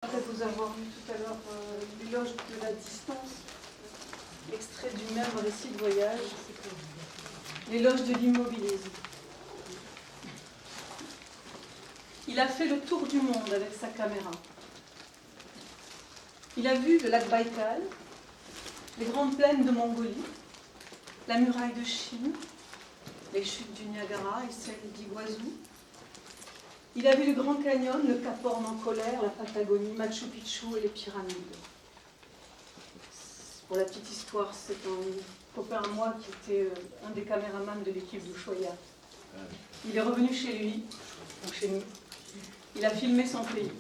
Après vous avoir vu tout à l'heure l'éloge de la distance, extrait du même récit de voyage, l'éloge de l'immobilisme. Il a fait le tour du monde avec sa caméra. Il a vu le lac Baïkal, les grandes plaines de Mongolie, la muraille de Chine, les chutes du Niagara et celles d'Iguazú. Il a vu le Grand Canyon, le Cap Horn en colère, la Patagonie, Machu Picchu et les pyramides. Pour la petite histoire, c'est un copain à moi qui était un des caméramans de l'équipe d'Ushuaïa. Il est revenu chez lui, ou chez nous. Il a filmé son pays.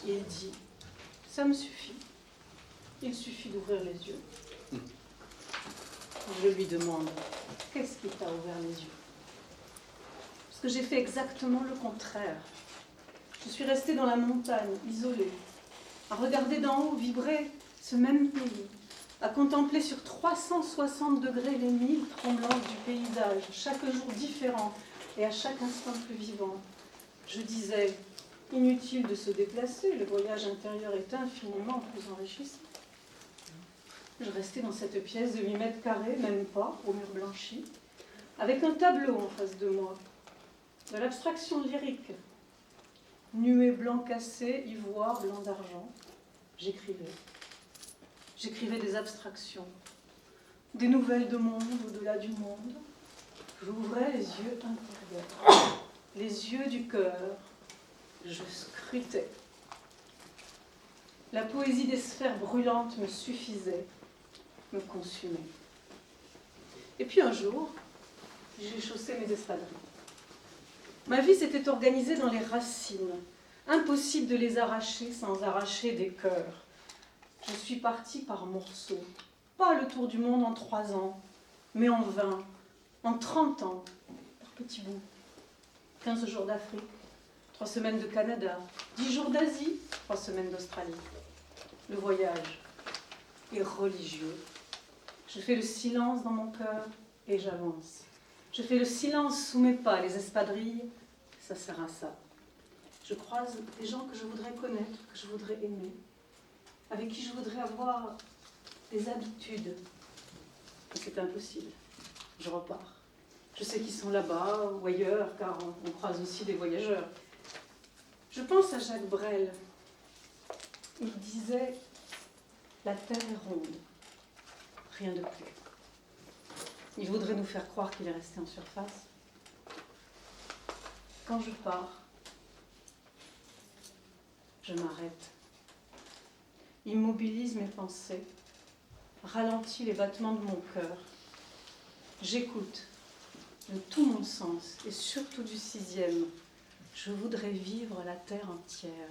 Et il dit, ça me suffit. Il suffit d'ouvrir les yeux. Je lui demande, qu'est-ce qui t'a ouvert les yeux? Parce que j'ai fait exactement le contraire. Je suis restée dans la montagne, isolée, à regarder d'en haut vibrer ce même pays, à contempler sur 360 degrés les milles tremblantes du paysage, chaque jour différent et à chaque instant plus vivant. Je disais, inutile de se déplacer, le voyage intérieur est infiniment plus enrichissant. Je restais dans cette pièce de 8 mètres carrés, même pas, au mur blanchi, avec un tableau en face de moi, de l'abstraction lyrique. Nuée blanc cassé, ivoire, blanc d'argent. J'écrivais. J'écrivais des abstractions, des nouvelles de monde au-delà du monde. J'ouvrais les yeux intérieurs, les yeux du cœur. Je scrutais. La poésie des sphères brûlantes me suffisait, me consumait. Et puis un jour, j'ai chaussé mes espadrilles. Ma vie s'était organisée dans les racines. Impossible de les arracher sans arracher des cœurs. Je suis partie par morceaux. Pas le tour du monde en 3 ans, mais en 20, en 30 ans, par petits bouts. 15 jours d'Afrique, 3 semaines de Canada, 10 jours d'Asie, 3 semaines d'Australie. Le voyage est religieux. Je fais le silence dans mon cœur et j'avance. Je fais le silence sous mes pas, les espadrilles, ça sert à ça. Je croise des gens que je voudrais connaître, que je voudrais aimer, avec qui je voudrais avoir des habitudes. Mais c'est impossible. Je repars. Je sais qu'ils sont là-bas ou ailleurs, car on croise aussi des voyageurs. Je pense à Jacques Brel. Il disait « La terre est ronde, rien de plus ». Il voudrait nous faire croire qu'il est resté en surface. Quand je pars, je m'arrête, immobilise mes pensées, ralentis les battements de mon cœur. J'écoute de tout mon sens et surtout du 6e. Je voudrais vivre la terre entière.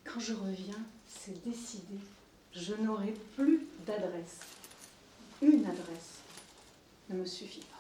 Quand je reviens, c'est décidé. Je n'aurai plus d'adresse. Une adresse ne me suffit pas.